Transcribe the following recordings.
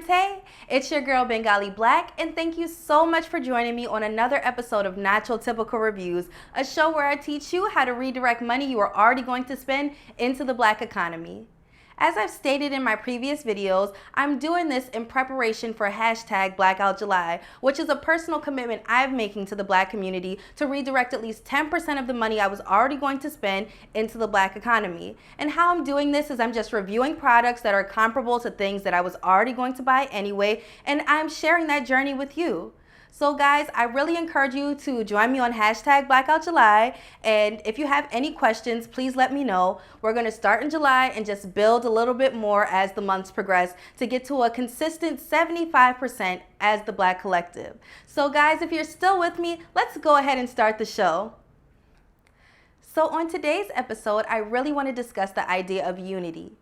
gente, it's your girl Bengali Black, and thank you so much for joining me on another episode of Natural Typical Reviews, a show where I teach you how to redirect money you are already going to spend into the Black economy. As I've stated in my previous videos, I'm doing this in preparation for hashtag Blackout July, which is a personal commitment I'm making to the Black community to redirect at least 10% of the money I was already going to spend into the Black economy. And how I'm doing this is I'm just reviewing products that are comparable to things that I was already going to buy anyway, and I'm sharing that journey with you. So guys, I really encourage you to join me on hashtag Blackout July, and if you have any questions, please let me know. We're going to start in July and just build a little bit more as the months progress to get to a consistent 75% as the Black collective. So guys, if you're still with me, let's go ahead and start the show. So on today's episode, I really want to discuss the idea of unity.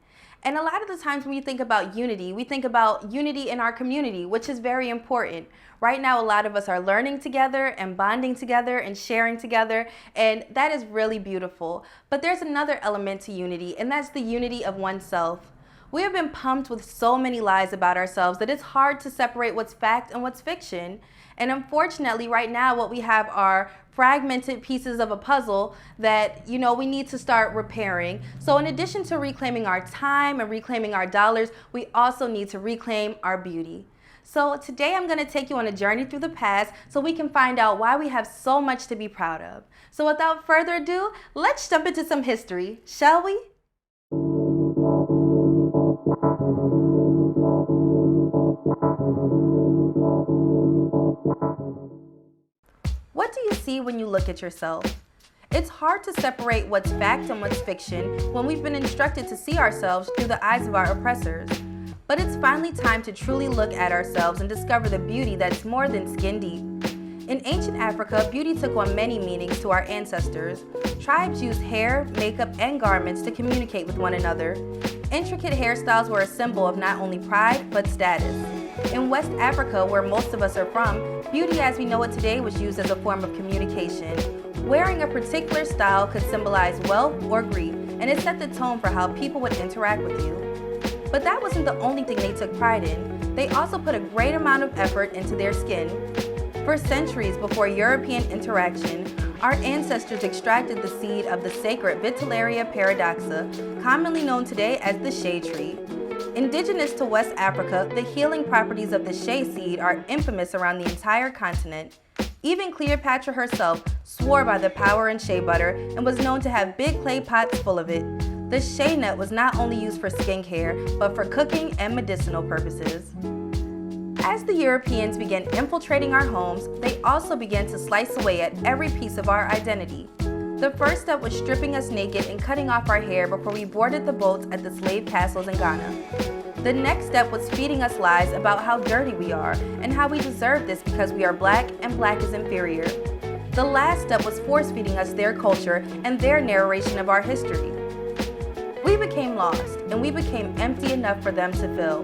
And a lot of the times when we think about unity, we think about unity in our community, which is very important. Right now, a lot of us are learning together and bonding together and sharing together, and that is really beautiful. But there's another element to unity, and that's the unity of oneself. We have been pumped with so many lies about ourselves that it's hard to separate what's fact and what's fiction. And unfortunately, right now, what we have are fragmented pieces of a puzzle that, we need to start repairing. So in addition to reclaiming our time and reclaiming our dollars, we also need to reclaim our beauty. So today I'm going to take you on a journey through the past so we can find out why we have so much to be proud of. So without further ado, let's jump into some history, shall we? What do you see when you look at yourself? It's hard to separate what's fact and what's fiction when we've been instructed to see ourselves through the eyes of our oppressors. But it's finally time to truly look at ourselves and discover the beauty that's more than skin deep. In ancient Africa, beauty took on many meanings to our ancestors. Tribes used hair, makeup, and garments to communicate with one another. Intricate hairstyles were a symbol of not only pride, but status. In West Africa, where most of us are from, beauty as we know it today was used as a form of communication. Wearing a particular style could symbolize wealth or grief, and it set the tone for how people would interact with you. But that wasn't the only thing they took pride in. They also put a great amount of effort into their skin. For centuries before European interaction, our ancestors extracted the seed of the sacred Vitellaria paradoxa, commonly known today as the shea tree. Indigenous to West Africa, the healing properties of the shea seed are infamous around the entire continent. Even Cleopatra herself swore by the power in shea butter and was known to have big clay pots full of it. The shea nut was not only used for skincare, but for cooking and medicinal purposes. As the Europeans began infiltrating our homes, they also began to slice away at every piece of our identity. The first step was stripping us naked and cutting off our hair before we boarded the boats at the slave castles in Ghana. The next step was feeding us lies about how dirty we are and how we deserve this because we are Black and Black is inferior. The last step was force-feeding us their culture and their narration of our history. We became lost, and we became empty enough for them to fill.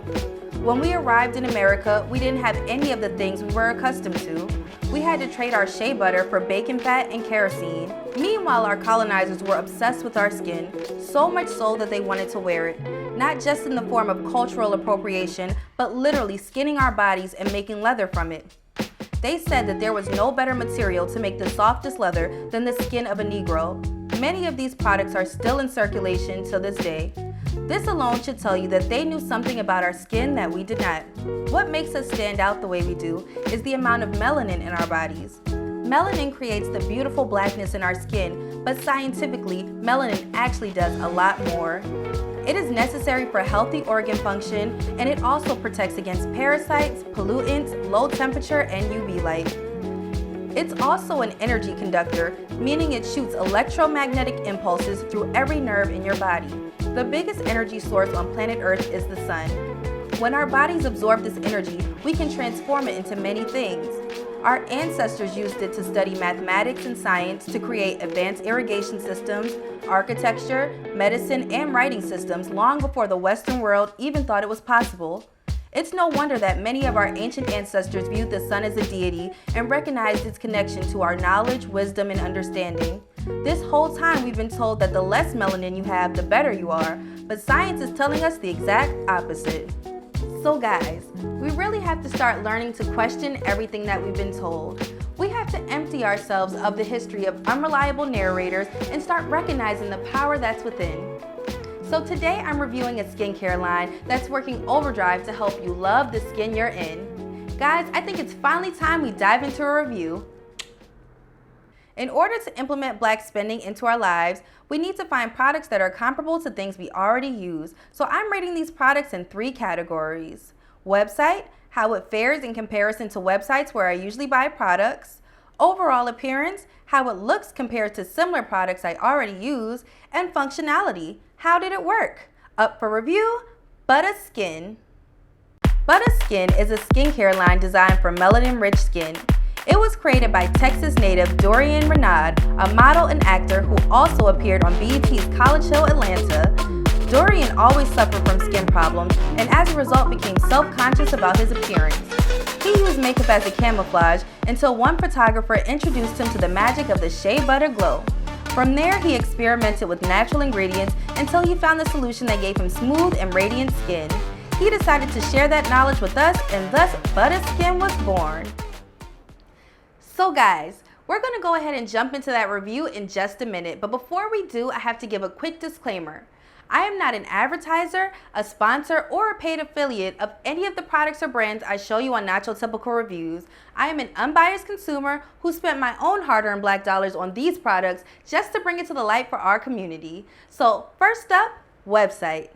When we arrived in America, we didn't have any of the things we were accustomed to. We had to trade our shea butter for bacon fat and kerosene. Meanwhile, our colonizers were obsessed with our skin, so much so that they wanted to wear it, not just in the form of cultural appropriation, but literally skinning our bodies and making leather from it. They said that there was no better material to make the softest leather than the skin of a Negro. Many of these products are still in circulation to this day. This alone should tell you that they knew something about our skin that we did not. What makes us stand out the way we do is the amount of melanin in our bodies. Melanin creates the beautiful blackness in our skin, but scientifically, melanin actually does a lot more. It is necessary for healthy organ function, and it also protects against parasites, pollutants, low temperature, and UV light. It's also an energy conductor, meaning it shoots electromagnetic impulses through every nerve in your body. The biggest energy source on planet Earth is the sun. When our bodies absorb this energy, we can transform it into many things. Our ancestors used it to study mathematics and science to create advanced irrigation systems, architecture, medicine, and writing systems long before the Western world even thought it was possible. It's no wonder that many of our ancient ancestors viewed the sun as a deity and recognized its connection to our knowledge, wisdom, and understanding. This whole time we've been told that the less melanin you have, the better you are, but science is telling us the exact opposite. So guys, we really have to start learning to question everything that we've been told. We have to empty ourselves of the history of unreliable narrators and start recognizing the power that's within. So today I'm reviewing a skincare line that's working overdrive to help you love the skin you're in. Guys, I think it's finally time we dive into a review. In order to implement black spending into our lives, we need to find products that are comparable to things we already use. So I'm rating these products in 3 categories. Website, how it fares in comparison to websites where I usually buy products. Overall appearance, how it looks compared to similar products I already use. And functionality, how did it work? Up for review, Buttah Skin. Buttah Skin is a skincare line designed for melanin-rich skin. It was created by Texas native Dorian Renaud, a model and actor who also appeared on BET's College Hill Atlanta. Dorian always suffered from skin problems and as a result became self-conscious about his appearance. He used makeup as a camouflage until one photographer introduced him to the magic of the Shea Butter Glow. From there, he experimented with natural ingredients until he found the solution that gave him smooth and radiant skin. He decided to share that knowledge with us, and thus Buttah Skin was born. So guys, we're going to go ahead and jump into that review in just a minute, but before we do, I have to give a quick disclaimer. I am not an advertiser, a sponsor, or a paid affiliate of any of the products or brands I show you on Natural Typical Reviews. I am an unbiased consumer who spent my own hard-earned black dollars on these products just to bring it to the light for our community. So first up, website.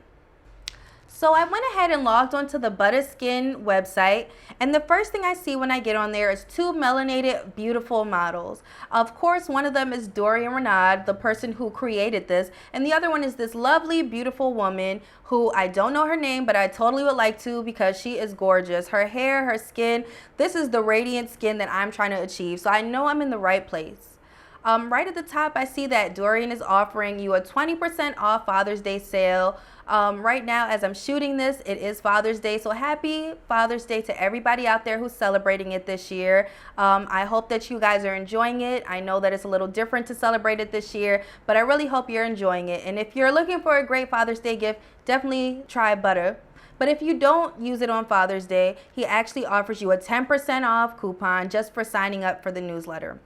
So I went ahead and logged onto the Buttah Skin website, and the first thing I see when I get on there is 2 melanated, beautiful models. Of course, one of them is Dorian Renaud, the person who created this, and the other one is this lovely, beautiful woman who I don't know her name, but I totally would like to because she is gorgeous. Her hair, her skin, this is the radiant skin that I'm trying to achieve, so I know I'm in the right place. Right at the top, I see that Dorian is offering you a 20% off Father's Day sale. Right now, as I'm shooting this, it is Father's Day, so happy Father's Day to everybody out there who's celebrating it this year. I hope that you guys are enjoying it. I know that it's a little different to celebrate it this year, but I really hope you're enjoying it. And if you're looking for a great Father's Day gift, definitely try Buttah. But if you don't use it on Father's Day, he actually offers you a 10% off coupon just for signing up for the newsletter.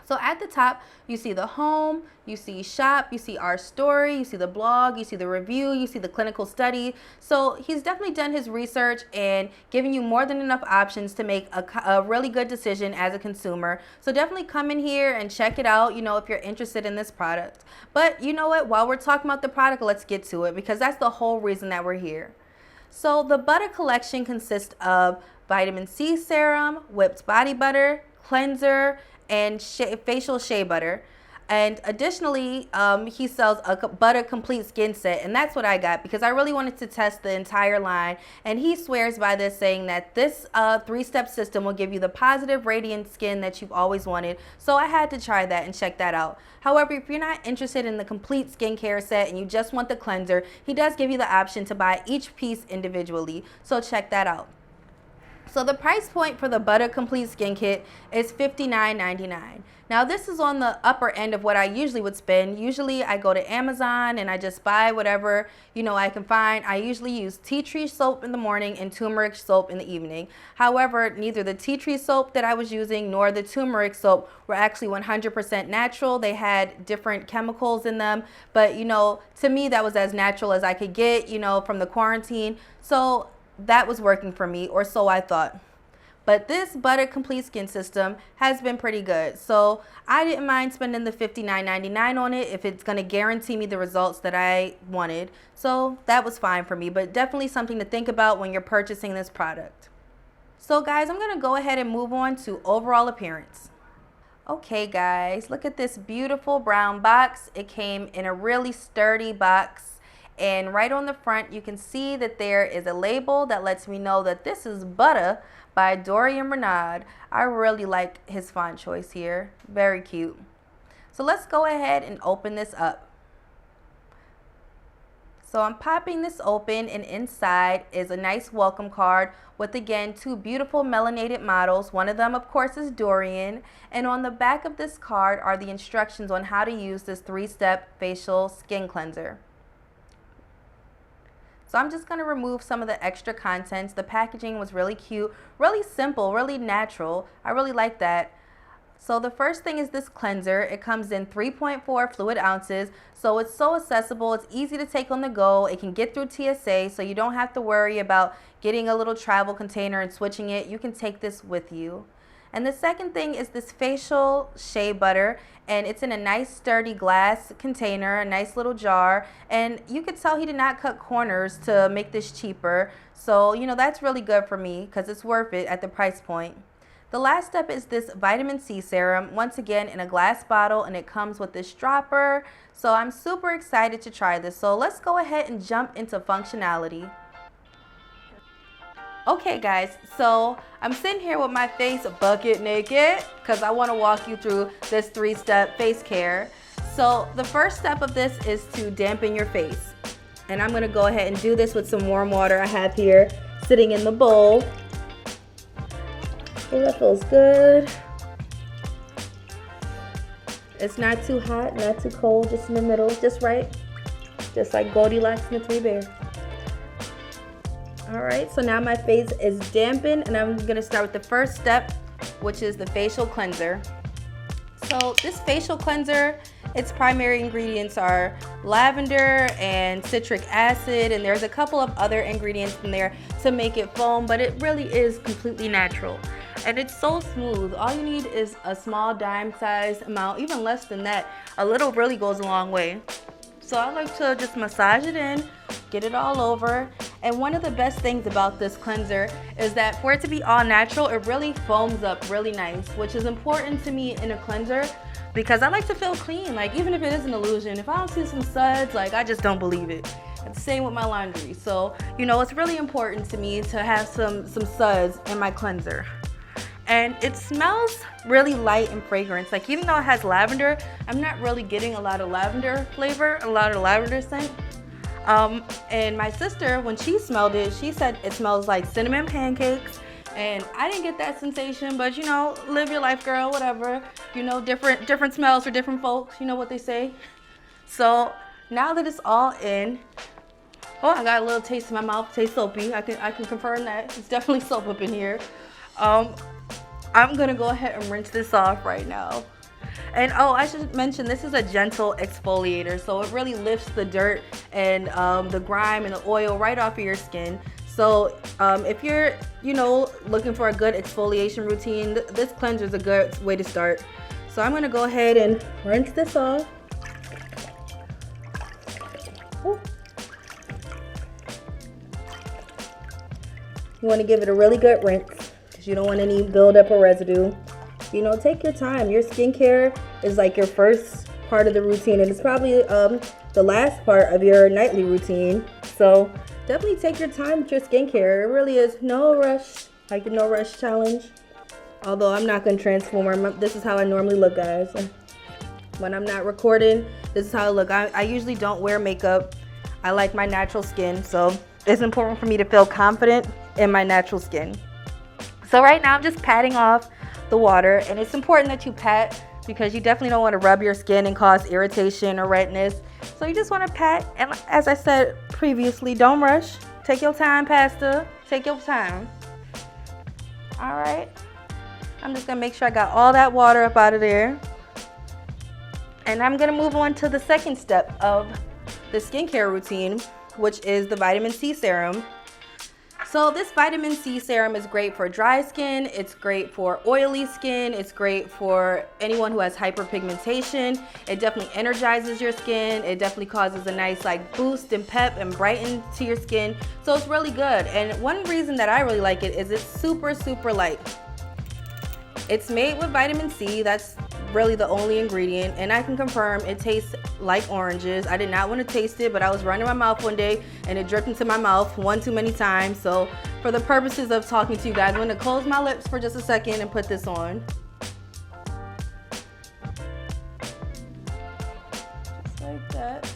So at the top, you see the home, you see shop, you see our story, you see the blog, you see the review, you see the clinical study. So he's definitely done his research and giving you more than enough options to make a really good decision as a consumer. So definitely come in here and check it out, you know, if you're interested in this product. But you know what, while we're talking about the product, let's get to it because that's the whole reason that we're here. So the Buttah collection consists of vitamin C serum, whipped body butter, cleanser, and facial shea butter. And additionally, he sells a Buttah complete skin set, and that's what I got because I really wanted to test the entire line. And he swears by this, saying that this 3-step system will give you the positive radiant skin that you've always wanted. So I had to try that and check that out. However, if you're not interested in the complete skincare set and you just want the cleanser, he does give you the option to buy each piece individually. So check that out. So the price point for the Buttah Complete Skin Kit is $59.99. Now this is on the upper end of what I usually would spend. Usually I go to Amazon and I just buy whatever, you know, I can find. I usually use tea tree soap in the morning and turmeric soap in the evening. However, neither the tea tree soap that I was using nor the turmeric soap were actually 100% natural. They had different chemicals in them, but you know, to me that was as natural as I could get, you know, from the quarantine. So that was working for me, or so I thought. But this Buttah Complete Skin System has been pretty good. So I didn't mind spending the $59.99 on it if it's going to guarantee me the results that I wanted. So that was fine for me, but definitely something to think about when you're purchasing this product. So guys, I'm going to go ahead and move on to overall appearance. Okay guys, look at this beautiful brown box. It came in a really sturdy box. And right on the front, you can see that there is a label that lets me know that this is Buttah by Dorian Renaud. I really like his font choice here. Very cute. So let's go ahead and open this up. So I'm popping this open, and inside is a nice welcome card with, again, 2 beautiful melanated models. One of them, of course, is Dorian. And on the back of this card are the instructions on how to use this 3-step facial skin cleanser. So I'm just going to remove some of the extra contents. The packaging was really cute, really simple, really natural. I really like that. So the first thing is this cleanser. It comes in 3.4 fluid ounces, so it's so accessible. It's easy to take on the go. It can get through TSA, so you don't have to worry about getting a little travel container and switching it. You can take this with you. And the second thing is this facial shea butter, and it's in a nice sturdy glass container, a nice little jar, and you could tell he did not cut corners to make this cheaper. So, that's really good for me because it's worth it at the price point. The last step is this vitamin C serum, once again in a glass bottle, and it comes with this dropper. So I'm super excited to try this. So let's go ahead and jump into functionality. Okay guys, so I'm sitting here with my face bucket naked because I want to walk you through this 3-step face care. So the first step of this is to dampen your face. And I'm going to go ahead and do this with some warm water I have here sitting in the bowl. Oh, that feels good. It's not too hot, not too cold, just in the middle, just right. Just like Goldilocks and the Three Bears. Alright, so now my face is dampened, and I'm going to start with the first step, which is the facial cleanser. So this facial cleanser, its primary ingredients are lavender and citric acid, and there's a couple of other ingredients in there to make it foam, but it really is completely natural. And it's so smooth. All you need is a small dime-sized amount, even less than that. A little really goes a long way. So I like to just massage it in, get it all over. And one of the best things about this cleanser is that for it to be all natural, it really foams up really nice, which is important to me in a cleanser because I like to feel clean. Like, even if it is an illusion, if I don't see some suds, like, I just don't believe it. It's the same with my laundry. So, it's really important to me to have some suds in my cleanser. And it smells really light and fragrance. Like, even though it has lavender, I'm not really getting a lot of lavender flavor, a lot of lavender scent. And my sister, when she smelled it, she said it smells like cinnamon pancakes. And I didn't get that sensation, but live your life, girl, whatever. Different smells for different folks, you know what they say. So now that it's all in, oh, I got a little taste in my mouth, tastes soapy. I can confirm that. It's definitely soap up in here. I'm gonna go ahead and rinse this off right now. And oh, I should mention, this is a gentle exfoliator, so it really lifts the dirt and the grime and the oil right off of your skin. So if you're, looking for a good exfoliation routine, this cleanser is a good way to start. So I'm gonna go ahead and rinse this off. Ooh. You want to give it a really good rinse because you don't want any buildup or residue. Take your time. Your skincare is like your first part of the routine, and it's probably the last part of your nightly routine. So definitely take your time with your skincare. It really is no rush, like the no rush challenge. Although I'm not going to transform. This is how I normally look, guys. When I'm not recording, this is how I look. I usually don't wear makeup. I like my natural skin, so it's important for me to feel confident in my natural skin. So right now I'm just patting off the water, and it's important that you pat because you definitely don't want to rub your skin and cause irritation or redness. So you just want to pat, and as I said previously, don't rush. Take your time, Pastor. Take your time. All right. I'm just gonna make sure I got all that water up out of there. And I'm gonna move on to the second step of the skincare routine, which is the vitamin C serum. So this vitamin C serum is great for dry skin, it's great for oily skin, it's great for anyone who has hyperpigmentation. It definitely energizes your skin, it definitely causes a nice boost and pep and brighten to your skin. So it's really good. And one reason that I really like it is it's super, super light. It's made with vitamin C, that's really the only ingredient, and I can confirm it tastes like oranges. I did not want to taste it, but I was running my mouth one day and it dripped into my mouth one too many times. So for the purposes of talking to you guys, I'm going to close my lips for just a second and put this on. Just like that.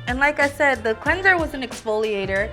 And like I said, the cleanser was an exfoliator,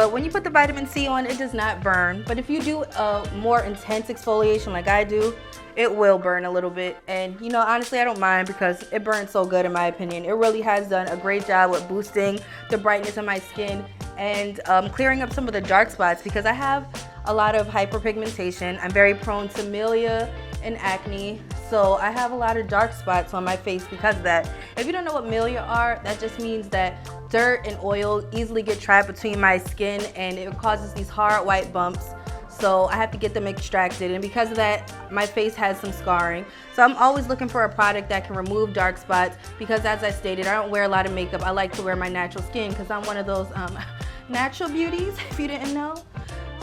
But when you put the vitamin C on, it does not burn. But if you do a more intense exfoliation like I do, it will burn a little bit. And you know, honestly, I don't mind because it burns so good in my opinion. It really has done a great job with boosting the brightness of my skin and clearing up some of the dark spots because I have a lot of hyperpigmentation. I'm very prone to milia and acne. So I have a lot of dark spots on my face because of that. If you don't know what milia are, that just means that dirt and oil easily get trapped between my skin and it causes these hard white bumps. So I have to get them extracted, and because of that, my face has some scarring. So I'm always looking for a product that can remove dark spots because as I stated, I don't wear a lot of makeup. I like to wear my natural skin because I'm one of those natural beauties, if you didn't know.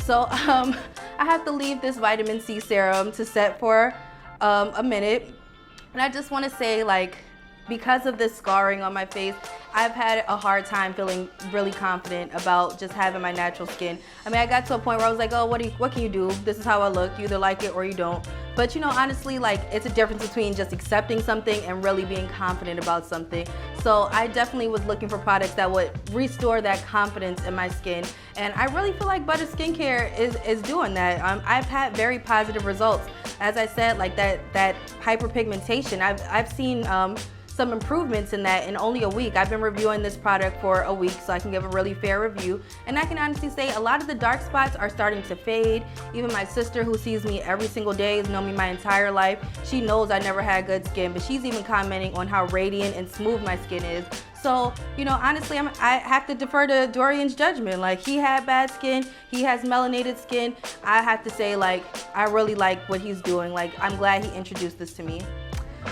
So I have to leave this vitamin C serum to set for a minute. And I just want to say, like, because of this scarring on my face, I've had a hard time feeling really confident about just having my natural skin. I mean, I got to a point where I was like, oh, what can you do? This is how I look. You either like it or you don't. But you know, honestly, like, it's a difference between just accepting something and really being confident about something. So I definitely was looking for products that would restore that confidence in my skin. And I really feel like Buttah Skincare is doing that. I've had very positive results. As I said, like that hyperpigmentation, I've seen some improvements in that in only a week. I've been reviewing this product for a week so I can give a really fair review. And I can honestly say a lot of the dark spots are starting to fade. Even my sister, who sees me every single day, has known me my entire life. She knows I never had good skin, but she's even commenting on how radiant and smooth my skin is. So, you know, honestly, I have to defer to Dorian's judgment. Like, he had bad skin, he has melanated skin. I have to say, like, I really like what he's doing. Like, I'm glad he introduced this to me.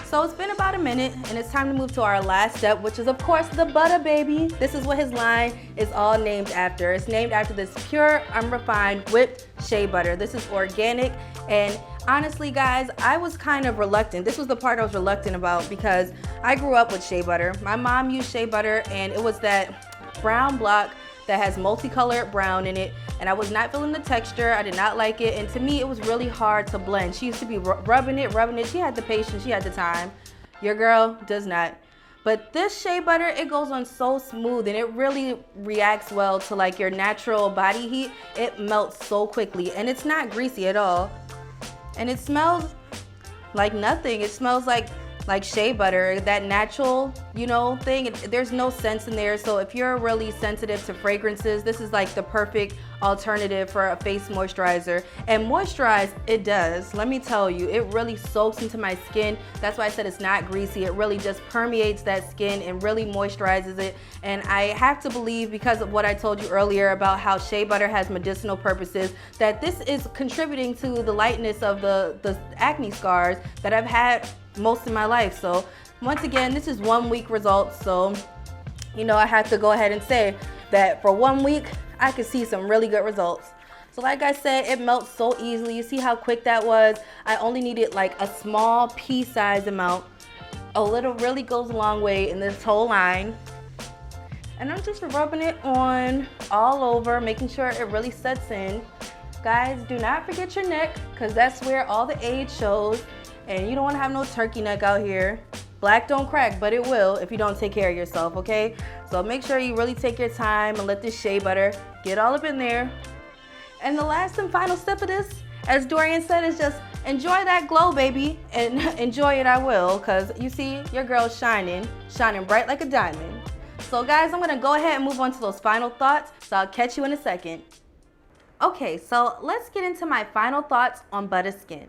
So it's been about a minute and it's time to move to our last step, which is of course the Buttah baby. This is what his line is all named after. It's named after this pure, unrefined, whipped shea butter. This is organic, and honestly guys, I was kind of reluctant. This was the part I was reluctant about because I grew up with shea butter. My mom used shea butter and it was that brown block that has multicolored brown in it, and I was not feeling the texture. I did not like it, and to me it was really hard to blend. She used to be rubbing it. She had the patience, she had the time. Your girl does not. But this shea butter, it goes on so smooth and it really reacts well to like your natural body heat. It melts so quickly and it's not greasy at all. And it smells like nothing. It smells like shea butter, that natural, you know, thing. There's no scents in there. So if you're really sensitive to fragrances, this is like the perfect alternative for a face moisturizer. And moisturize, it does. Let me tell you, it really soaks into my skin. That's why I said it's not greasy. It really just permeates that skin and really moisturizes it. And I have to believe, because of what I told you earlier about how shea butter has medicinal purposes, that this is contributing to the lightness of the acne scars that I've had most of my life. So once again, this is 1 week results. So, you know, I have to go ahead and say that for 1 week, I could see some really good results. So like I said, it melts so easily. You see how quick that was? I only needed like a small pea-sized amount. A little really goes a long way in this whole line. And I'm just rubbing it on all over, making sure it really sets in. Guys, do not forget your neck, because that's where all the age shows. And you don't want to have no turkey neck out here. Black don't crack, but it will if you don't take care of yourself, okay? So make sure you really take your time and let this shea butter get all up in there. And the last and final step of this, as Dorian said, is just enjoy that glow, baby. And enjoy it I will, because you see, your girl's shining bright like a diamond. So guys, I'm going to go ahead and move on to those final thoughts. So I'll catch you in a second. Okay, so let's get into my final thoughts on Buttah Skin.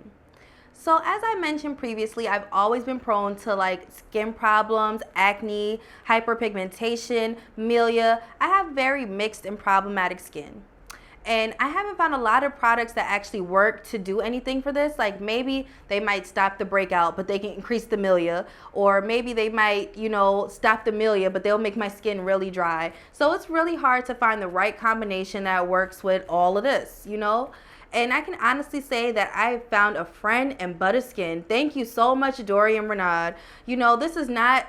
So as I mentioned previously, I've always been prone to like skin problems, acne, hyperpigmentation, milia. I have very mixed and problematic skin. And I haven't found a lot of products that actually work to do anything for this. Like maybe they might stop the breakout, but they can increase the milia. Or maybe they might, you know, stop the milia, but they'll make my skin really dry. So it's really hard to find the right combination that works with all of this, you know? And I can honestly say that I found a friend in Buttah Skin. Thank you so much, Dorian Renaud. You know, this is not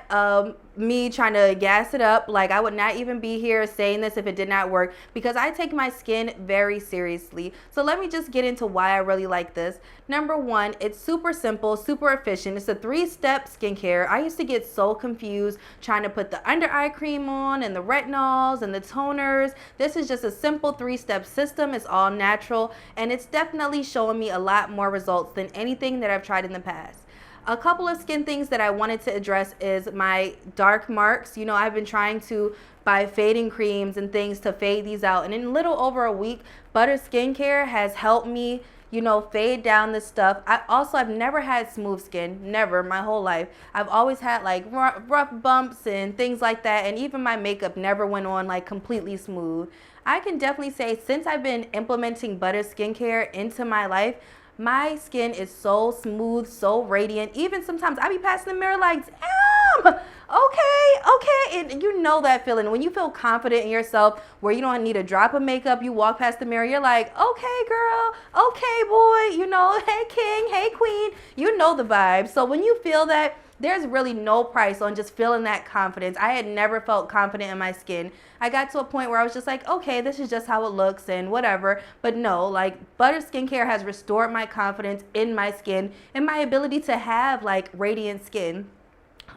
me trying to gas it up. Like, I would not even be here saying this if it did not work, because I take my skin very seriously. So let me just get into why I really like this. Number one, it's super simple, super efficient. It's a 3-step skincare. I used to get so confused trying to put the under eye cream on and the retinols and the toners. This is just a simple 3-step system. It's all natural, and it's definitely showing me a lot more results than anything that I've tried in the past. A couple of skin things that I wanted to address is my dark marks. You know, I've been trying to buy fading creams and things to fade these out. And in a little over a week, Buttah skincare has helped me, you know, fade down this stuff. I've never had smooth skin, never, my whole life. I've always had like rough bumps and things like that. And even my makeup never went on like completely smooth. I can definitely say since I've been implementing Buttah skincare into my life, my skin is so smooth, so radiant. Even sometimes I be passing the mirror like, damn, okay. And you know that feeling when you feel confident in yourself where you don't need a drop of makeup. You walk past the mirror, you're like, okay, girl, okay, boy, you know, hey, king, hey, queen. You know the vibe. So when you feel that, there's really no price on just feeling that confidence. I had never felt confident in my skin. I got to a point where I was just like, okay, this is just how it looks and whatever. But no, like Buttah skincare has restored my confidence in my skin and my ability to have like radiant skin.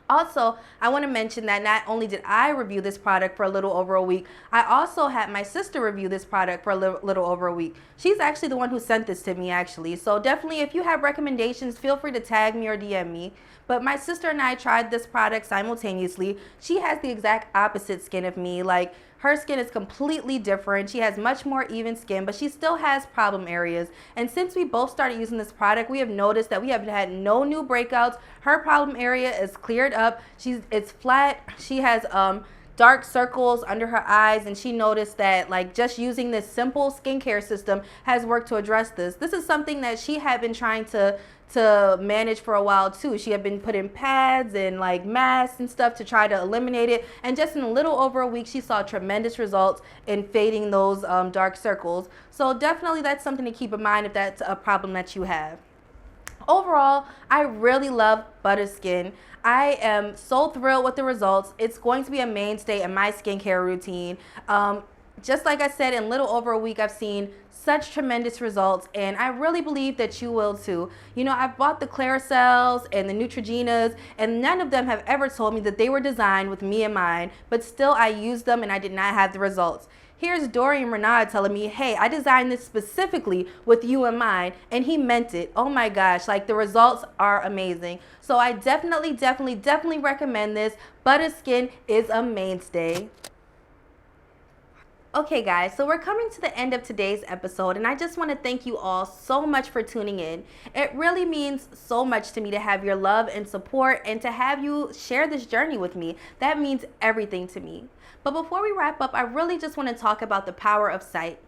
Also, I want to mention that not only did I review this product for a little over a week, I also had my sister review this product for a little over a week. She's actually the one who sent this to me, actually. So definitely, if you have recommendations, feel free to tag me or DM me. But my sister and I tried this product simultaneously. She has the exact opposite skin of me. Like, her skin is completely different. She has much more even skin, but she still has problem areas. And since we both started using this product, we have noticed that we have had no new breakouts. Her problem area is cleared up. It's flat. She has dark circles under her eyes, and she noticed that like just using this simple skincare system has worked to address this. This is something that she had been trying to manage for a while too. She had been putting pads and like masks and stuff to try to eliminate it, and just in a little over a week she saw tremendous results in fading those dark circles. So definitely that's something to keep in mind if that's a problem that you have. Overall, I really love Buttah Skin. I am so thrilled with the results. It's going to be a mainstay in my skincare routine. Just like I said, in little over a week, I've seen such tremendous results, and I really believe that you will too. You know, I've bought the Claricels and the Neutrogenas, and none of them have ever told me that they were designed with me in mind, but still I used them and I did not have the results. Here's Dorian Renaud telling me, hey, I designed this specifically with you in mind, and he meant it. Oh my gosh, like the results are amazing. So I definitely recommend this. Buttah Skin is a mainstay. Okay guys, so we're coming to the end of today's episode, and I just want to thank you all so much for tuning in. It really means so much to me to have your love and support and to have you share this journey with me. That means everything to me. But before we wrap up, I really just want to talk about the power of sight.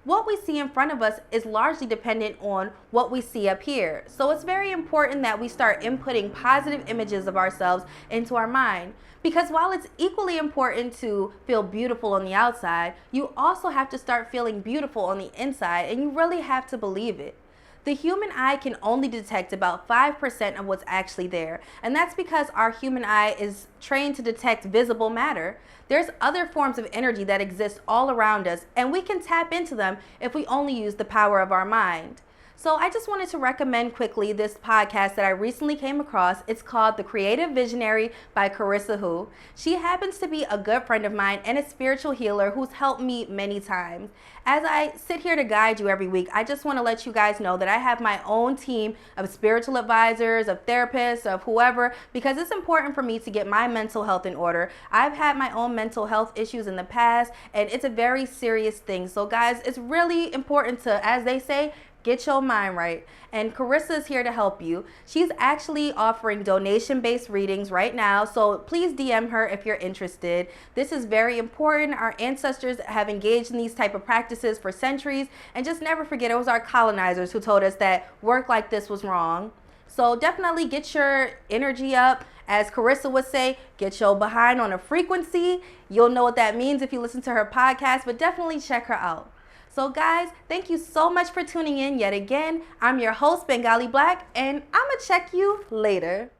What we see in front of us is largely dependent on what we see up here. So it's very important that we start inputting positive images of ourselves into our mind. Because while it's equally important to feel beautiful on the outside, you also have to start feeling beautiful on the inside, and you really have to believe it. The human eye can only detect about 5% of what's actually there, and that's because our human eye is trained to detect visible matter. There's other forms of energy that exist all around us, and we can tap into them if we only use the power of our mind. So I just wanted to recommend quickly this podcast that I recently came across. It's called The Creative Visionary by Carissa Hu. She happens to be a good friend of mine and a spiritual healer who's helped me many times. As I sit here to guide you every week, I just want to let you guys know that I have my own team of spiritual advisors, of therapists, of whoever, because it's important for me to get my mental health in order. I've had my own mental health issues in the past, and it's a very serious thing. So guys, it's really important to, as they say, get your mind right. And Carissa is here to help you. She's actually offering donation-based readings right now, so please DM her if you're interested. This is very important. Our ancestors have engaged in these type of practices for centuries, and just never forget it was our colonizers who told us that work like this was wrong. So definitely get your energy up. As Carissa would say, get your behind on a frequency. You'll know what that means if you listen to her podcast, but definitely check her out. So guys, thank you so much for tuning in yet again. I'm your host, Bengali Black, and I'm gonna check you later.